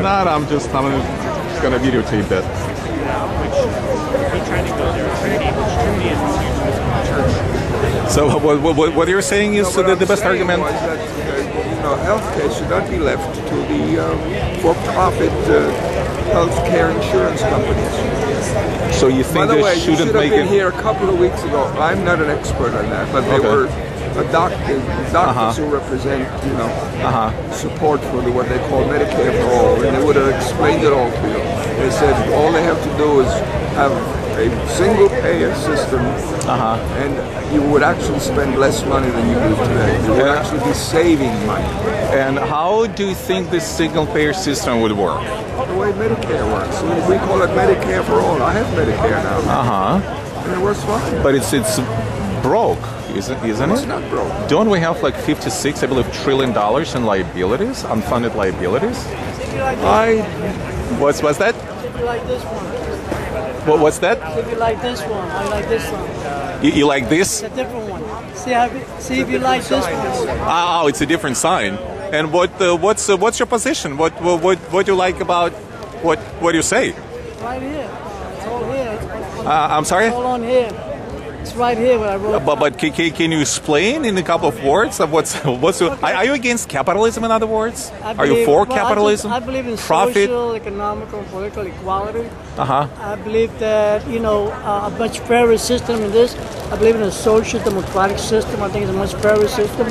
Not, I'm gonna videotape that. So what you're saying is the best argument? That, healthcare should not be left to the for-profit healthcare insurance companies. So you think By the way, they you shouldn't should have make been it? here a couple of weeks ago. I'm not an expert on that, but they were doctors who represent, support for what they call Medicare for all, and they would have explained it all to you. They said all they have to do is have a single-payer system, and you would actually spend less money than you do today. You would actually be saving money. And how do you think this single-payer system would work? The way Medicare works. We call it Medicare for all. I have Medicare now. And it works fine. But it's broke, isn't it? It's not broke. Don't we have like 56, I believe, $1 trillion in liabilities, unfunded liabilities? What's that? If you like this one. What's that? If you like this one, I like this one. You like this? It's a different one. See if you like this one. Oh, it's a different sign. And what's your position? What do you like about what do you say? Right here. It's all here. I'm sorry? It's all on here. It's right here what I wrote. But can you explain in a couple of words of are you against capitalism, in other words? Are you for capitalism? I believe in profit? social, economical, and political equality. I believe that, a much fairer system in this. I believe in a social democratic system. I think it's a much fairer system.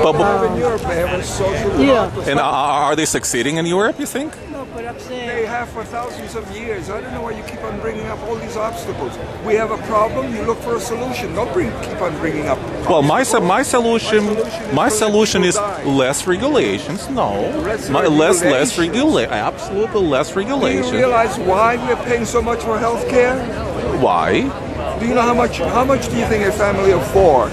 But in Europe, they have a social democracy. And are they succeeding in Europe, you think? No, but I'm saying... They have for thousands of years. I don't know why you keep on bringing up all these obstacles. We have a problem, you look for a solution. Don't keep on bringing up obstacles. Well, my solution is less regulations. No, less regulation. Absolutely less Do regulation. you realize why we're paying so much for health care? Why? Do you know how much do you think a family of four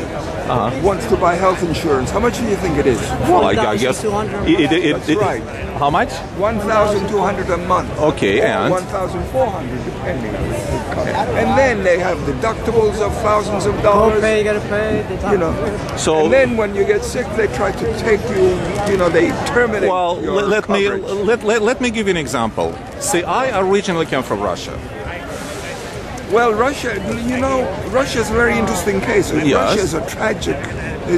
wants to buy health insurance? How much do you think it is? Well, I guess That's right. How much? 1,200 a month. Okay, and 1,400 depending on the income. And then they have deductibles of thousands of dollars. Pay, you gotta pay. So and then when you get sick, they try to take you. They terminate. Well, your coverage. let me give you an example. See, I originally came from Russia. Well, Russia, Russia is a very interesting case. Russia is a tragic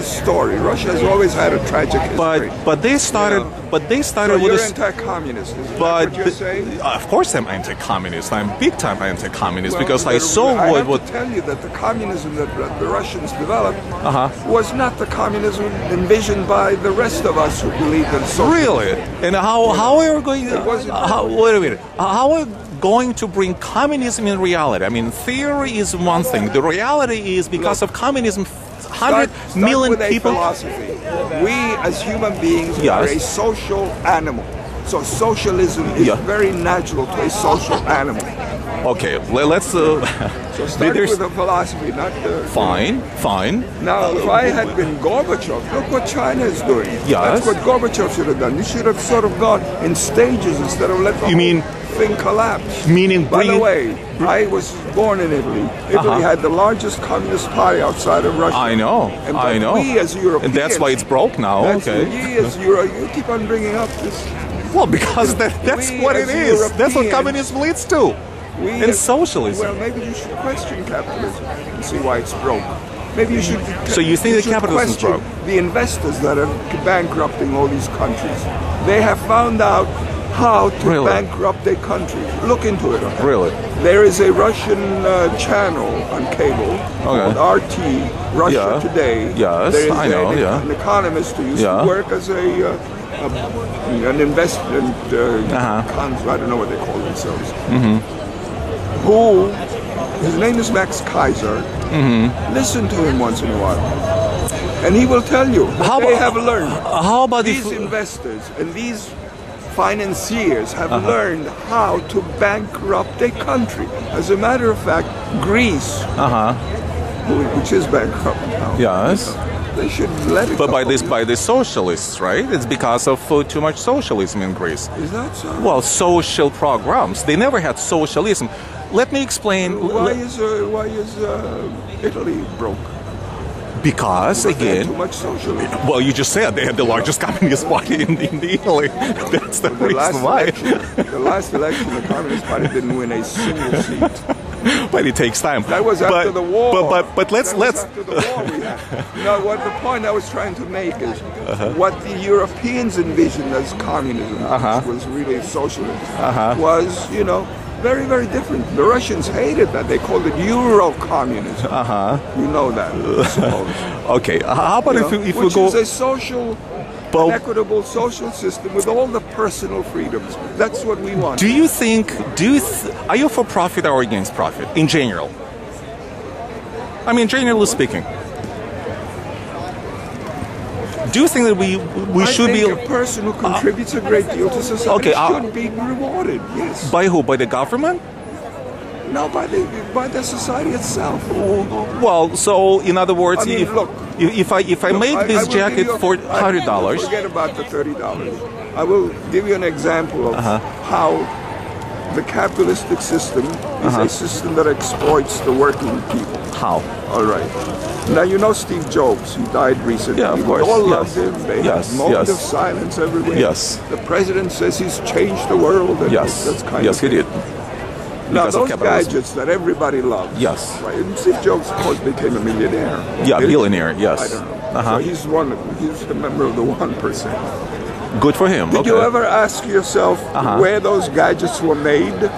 story. Russia has always had a tragic history. But they started. So with you're this. anti-communist. Is that But what you're saying? of course, I'm anti-communist. I'm big-time anti-communist because I saw I have what. to tell you that the communism that the Russians developed was not the communism envisioned by the rest of us who believed in socialism. Really? And how are we going? Wait a minute. How are we going to bring communism in reality? I mean, theory is one thing. The reality is because of communism, 100 million with people. Philosophy. We as human beings are a social animal. So socialism is very natural to a social animal. Okay, let's. So start with the philosophy, not the. Fine. Now, if I had been Gorbachev, look what China is doing. Yes. That's what Gorbachev should have done. He should have sort of gone in stages instead of let the whole thing collapse. Meaning, by the way, I was born in Italy. Italy had the largest communist party outside of Russia. I know. We as Europeans, and that's why it's broke now. We as you keep on bringing up this. Well, because that's what it is. That's what communism leads to. And socialism. Well, maybe you should question capitalism and see why it's broke. Maybe you should. So you think that capitalism is broke? The investors that are bankrupting all these countries, they have found out how to bankrupt a country. Look into it. Okay? Really? There is a Russian channel on cable called RT, Russia Today. Yes, there is I know. An economist who used to work as an investment. I don't know what they call themselves. His name is Max Kaiser. Listen to him once in a while, and he will tell you that they have learned. How about these investors and these financiers have learned how to bankrupt a country? As a matter of fact, Greece, which is bankrupt now. Yes. They should let it But go. by the socialists, right? It's because of too much socialism in Greece. Is that so? Well, social programs. They never had socialism. Let me explain. Why is Italy broke? Because, again, too much socialism. well, you just said they had the largest communist party in Italy. That's the reason why. The last election, the Communist Party didn't win a single seat. But it takes time. That was after the war. But let's after the war we had. What the point I was trying to make is what the Europeans envisioned as communism, which was really socialism, was very, very different. The Russians hated that. They called it Euro-communism. You know that, I suppose. Okay. How about if we which go? Is a social, an equitable social system with all the personal freedoms. That's what we want. Do you think? Are you for profit or against profit in general? I mean, generally speaking. Do you think that we should be? A person who contributes a great deal to society should be rewarded. Yes. By who? By the government? No, by the society itself. Well, so in other words, I mean, if I make this jacket for $100, forget about the $30. I will give you an example of how the capitalistic system is a system that exploits the working people. How? All right. Now, you know Steve Jobs. He died recently. Yeah, of course. We all loved him. They had moment of yes. silence everywhere. Yes. The president says he's changed the world. And Yes. that's kind Yes, of he did. Now, Because those of capitalism. gadgets that everybody loves. Yes. Right? And Steve Jobs, of course, became a millionaire. Yeah, billionaire. Yes. I don't know. So he's a member of the 1%. Good for him. Did you ever ask yourself where those gadgets were made?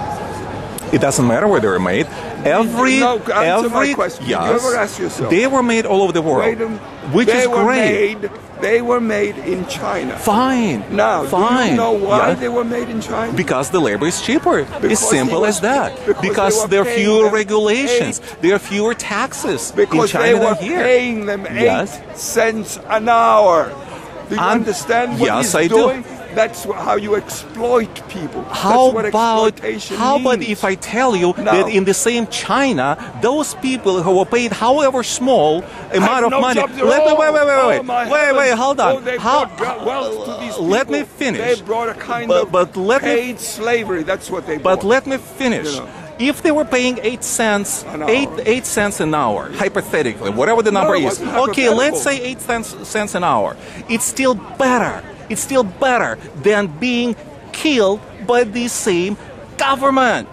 It doesn't matter where they were made. Answer my question. Yes, Did you ever ask yourself? they were made all over the world, which is great. They were made in China. Fine. Now, fine. do you know why they were made in China? Because the labor is cheaper. It's simple as that. Because there are fewer regulations. There are fewer taxes in China than here. Because they were paying them 8 cents an hour. Do you understand what he's doing? That's how you exploit people. How That's about means. if I tell you that in the same China, those people who were paid however small amount of money. Wait, hold on. Let me finish. They brought a kind of paid slavery. That's what they brought. But let me finish. If they were paying 8 cents, 8 cents an hour, hypothetically, whatever the number is. Okay, let's say 8 cents an hour. It's still better. It's still better than being killed by the same government,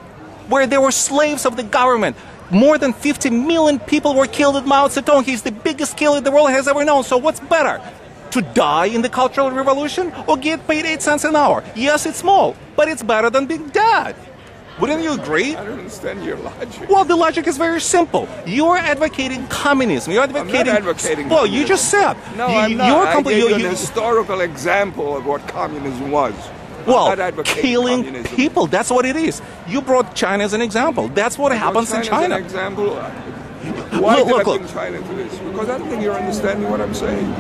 where they were slaves of the government. More than 50 million people were killed at Mao Zedong. He's the biggest killer the world has ever known. So what's better? To die in the Cultural Revolution or get paid 8 cents an hour? Yes, it's small, but it's better than being dead. Wouldn't you agree? I don't understand your logic. Well, the logic is very simple. You are advocating communism. You're advocating. I'm not advocating. Well, you just said. No, I'm not. I gave you an historical example of what communism was. Well, killing people. That's what it is. You brought China as an example. That's what happens in China. As an example. Why did I bring China to this? Because I don't think you're understanding what I'm saying.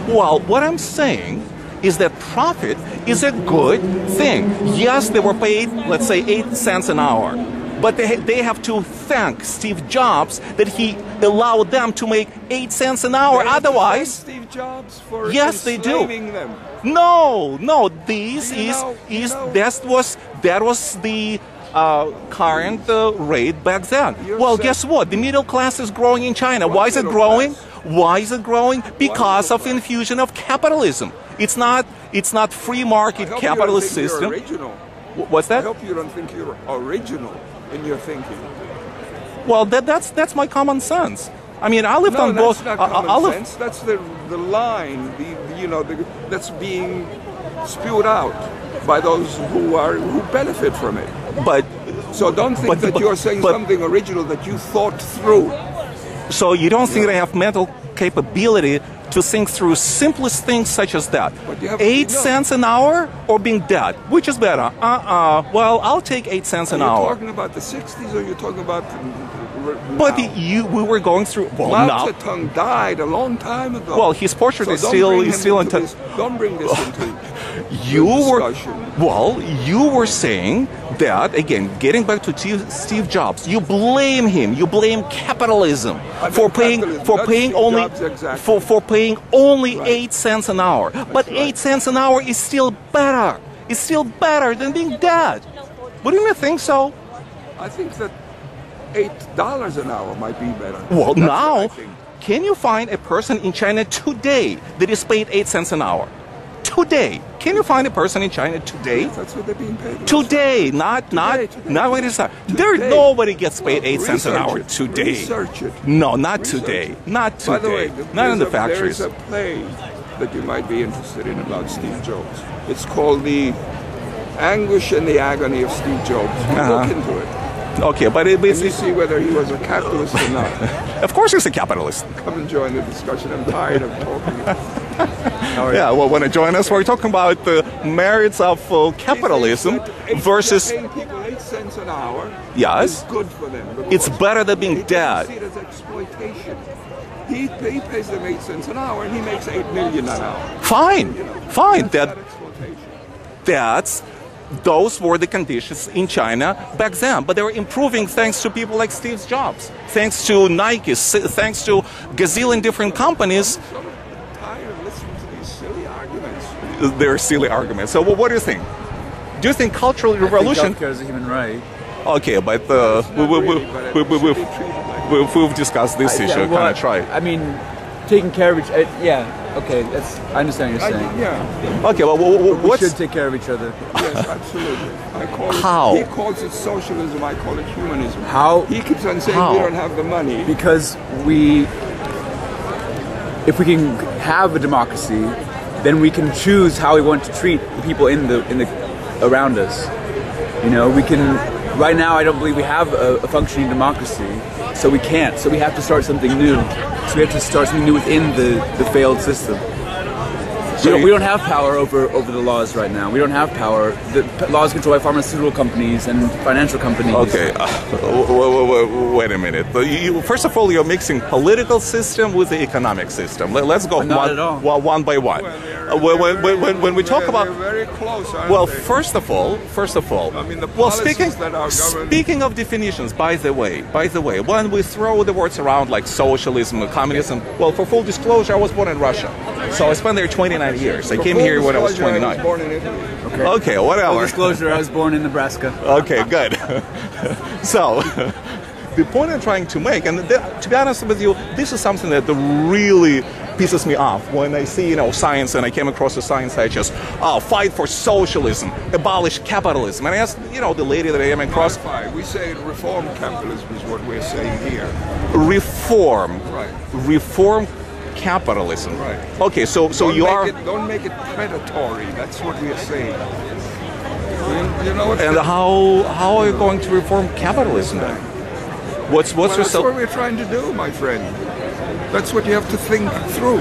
Well, what I'm saying is that profit is a good thing. Yes, they were paid, let's say, 8 cents an hour. But they have to thank Steve Jobs that he allowed them to make 8 cents an hour. Otherwise, Steve Jobs for yes, they do. Them. No. That was the current rate back then. Guess what? The middle class is growing in China. Why is it growing? Why is it growing? Because of infusion of capitalism. It's not free market capitalist system. What's that? I hope you don't think you're original in your thinking. Well, that's my common sense. I mean, I lived on both. That's not common sense. That's the line. That's being spewed out by those who benefit from it. So don't think that you're saying something original that you thought through. So you don't think they have mental capability to think through simplest things such as that? 8 cents an hour or being dead? Which is better? Well, I'll take 8 cents an hour. Are you talking about the 60s or are you talking about But we were going through. Well, Mao Zedong died a long time ago. Well, his portrait is still in. Don't bring this into discussion. You were saying that again. Getting back to Steve Jobs, you blame him. You blame capitalism for paying only 8 cents an hour. But 8 cents an hour is still better. It's still better than being dead. Wouldn't you think so? I think that $8 an hour might be better. Well, can you find a person in China today that is paid 8 cents an hour? Today. Can you find a person in China today? That's what they're being paid. Today, not wait a second. Nobody gets paid 8 cents an hour today. Research it. No, not today. Not today. By the way, not in the factories. There's a play that you might be interested in about Steve Jobs. It's called The Anguish and the Agony of Steve Jobs. Look into it. Okay, but and you see whether he was a capitalist or not. Of course he's a capitalist. Come and join the discussion. I'm tired of talking. Yeah, well, want to join us? We're talking about the merits of capitalism versus... Paying people 8 cents an hour. Yes. Is good for them. It's better than being dead. He see it as exploitation. He pays them 8 cents an hour and he makes 8 million an hour. Fine, fine. That's those were the conditions in China back then, but they were improving thanks to people like Steve Jobs, thanks to Nike, thanks to gazillion different companies. I'm tired of listening to these silly arguments. They're silly arguments. So what do you think? Do you think cultural revolution? Healthcare is a human right. Okay, but we've discussed this issue. Well, kind of try. I mean, taking care of each. Yeah. Okay. I understand what you're saying. Yeah. Okay. Well, we should take care of each other. Yes, absolutely. How? He calls it socialism. I call it humanism. How? He keeps on saying we don't have the money because if we can have a democracy, then we can choose how we want to treat the people in the around us. You know, we can. Right now, I don't believe we have a functioning democracy, so we can't. So we have to start something new. So we have to start something new within the failed system. We don't have power over the laws right now. We don't have power. The laws controlled by pharmaceutical companies and financial companies. Okay, wait a minute. First of all, you're mixing political system with the economic system. Let's go one by one. When we talk about, they're very close, well, they? first of all, I mean, the well, speaking of definitions, by the way, when we throw the words around like socialism or communism, well, for full disclosure, I was born in Russia, so I spent there 29 years. I came here when I was 29. I was born in Italy. Okay, whatever. Full disclosure, I was born in Nebraska. Okay, good. So, the point I'm trying to make, and to be honest with you, this is something that really pisses me off when I see, science, and I came across a science that just, fight for socialism, abolish capitalism. And I asked, the lady that I came across. We say reform capitalism is what we're saying here. Reform. Right. Reform capitalism. Right. Okay, so don't make it predatory. That's what we are saying. You know what? And how are you going to reform capitalism then? That's what we're trying to do, my friend. That's what you have to think through.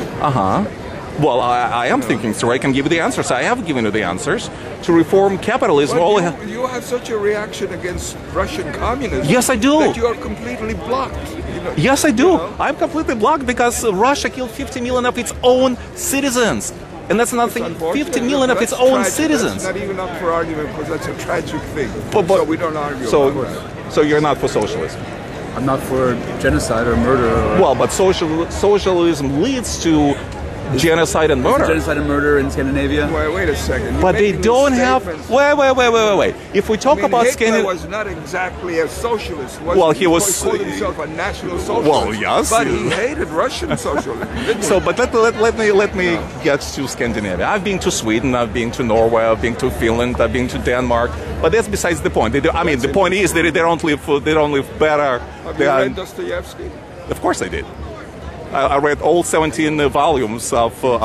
Well, I am thinking through. I can give you the answers. I have given you the answers. To reform capitalism, well, you have such a reaction against Russian communism. Yes, I do. That you are completely blocked. Yes, I do. I'm completely blocked because Russia killed 50 million of its own citizens. And that's nothing. 50 million of its own citizens. That's not even up for argument because that's a tragic thing. So we don't argue about that. So you're not for socialism? I'm not for genocide or murder. Well, but socialism leads to genocide and murder. Genocide and murder in Scandinavia. Wait a second. But they don't have. Wait. If we talk about Scandinavia, was not exactly a socialist. Well, he was. He called himself a national socialist. Well, yes. But he hated Russian socialism. So, but let me get to Scandinavia. I've been to Sweden. I've been to Norway. I've been to Finland. I've been to Denmark. But that's besides the point. The point is that they don't live better. Have you read Dostoevsky? Of course I did. I read all 17 volumes of. Yeah,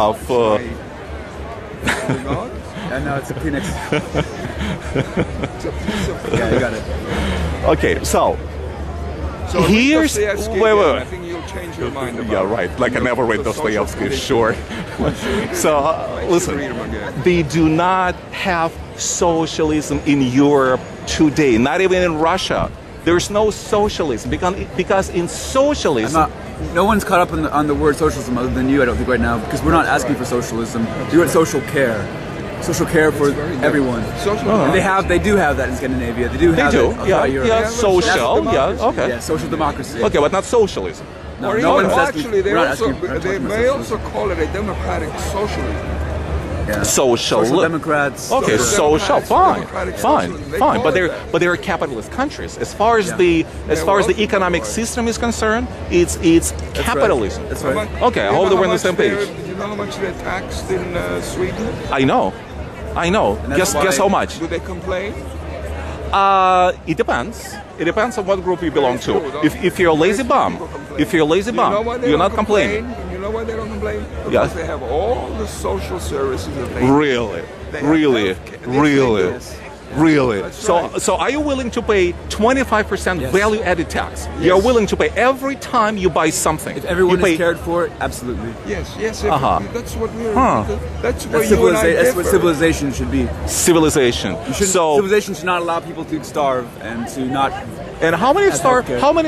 no, it's a Phoenix. It's a piece of. Yeah, you got it. Okay, so here's. Wait. I think you'll change your mind about. Yeah, right. Like I never read Dostoevsky. Sure. So listen, they do not have socialism in Europe today. Not even in Russia. There's no socialism because in socialism. No one's caught up on the word socialism other than you, I don't think, right now, because we're not asking for socialism. We want social care. Social care for everyone. And they do have that in Scandinavia. They do have it. Yeah, social. Yeah, okay. Yeah, social democracy. Okay, but not socialism. No one's asking. Actually, they may also call it a democratic socialism. Yeah. Social democrats. Okay, social, fine, Socialism, fine. But they're capitalist countries. As far as the economic system is concerned, it's capitalism. That's right. Okay, I hope that we're on the same page. Do you know how much they're taxed in Sweden? I know. Guess how much? Do they complain? It depends. It depends on what group you belong to. If you're a lazy bum, you're not complaining. You know why they don't complain? Because Yes. they have all the social services available. Really? They have Really? healthcare. Really? Yes. Really? That's So, right. so are you willing to pay 25% Yes. value-added tax? Yes. You're willing to pay every time you buy something. If everyone you pay, is cared for, absolutely. Yes. That's what we're. That's where That's, you and I that's what differ. civilization should be. civilization. So, Civilization should not allow people to starve and to not. and how many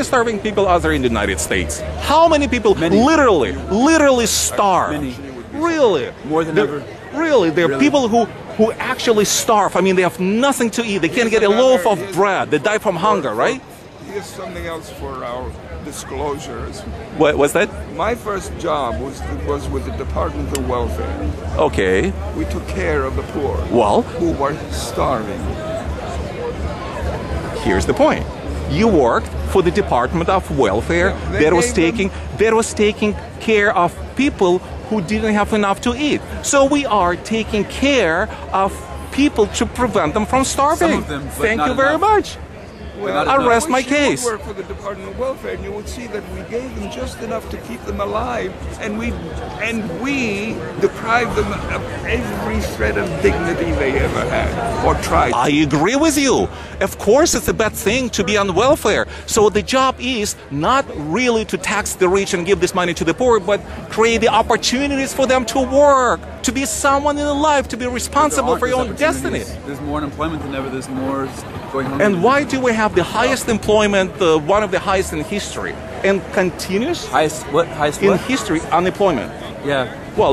starving people are there in the United States? How many people Many. literally starve? Many. Really? More than There- ever. Really, there are Really. people who actually starve. I mean, they have nothing to eat. They can't get a loaf of bread. They die from hunger, right? Here's something else for our disclosures. What was that? My first job was with the Department of Welfare. Okay. We took care of the poor Well, who were starving. here's the point. You worked for the Department of Welfare Yeah, they that was taking care of people who didn't have enough to eat. So we are taking care of people to prevent them from starving. Some of them, but Thank not you very enough. much. Well, I rest I my wish you case. would work for the Department of Welfare, and you would see that we gave them just enough to keep them alive, and we deprived them of every shred of dignity they ever had or tried. I agree with you. Of course, it's a bad thing to be on welfare. So the job is not really to tax the rich and give this money to the poor, but create the opportunities for them to work, to be someone in life, to be responsible for your own destiny. There's more unemployment than ever. There's more going on. And why do we have the highest employment, one of the highest in history, and continuous Highest in what? history unemployment? Yeah. Well,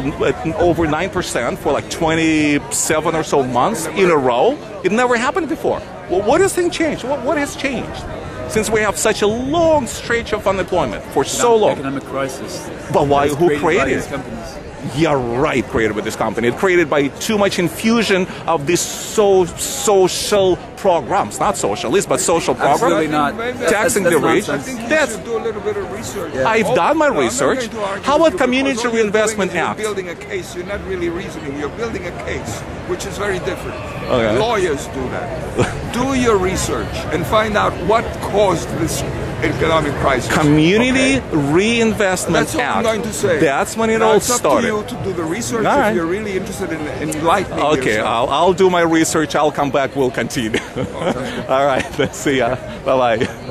over 9% for like 27 or so months in a row. It never happened before. Well, what has things changed? What has changed since we have such a long stretch of unemployment for so long? Economic crisis. But why? It's Who by created these it? companies. Yeah, right. Created by this company. It created by too much infusion of these social programs, not socialist, but social Absolutely programs. not. Taxing That's the rich. I nonsense. think you That's- should do a little bit of research. I've done my No, I'm not research. going to argue How with about you Community because all you're Reinvestment doing is Act? You're building a case. You're not really reasoning. You're building a case, which is very different. Okay. Lawyers do that. Do your research and find out what caused this economic crisis. Community Okay? Reinvestment That's all Act. I'm going to say. That's when it Now, all it's started. up to you to do the research All right. if you're really interested in enlightening Okay, yourself. I'll do my research. I'll come back. We'll continue. All right. Let's see ya. Bye bye.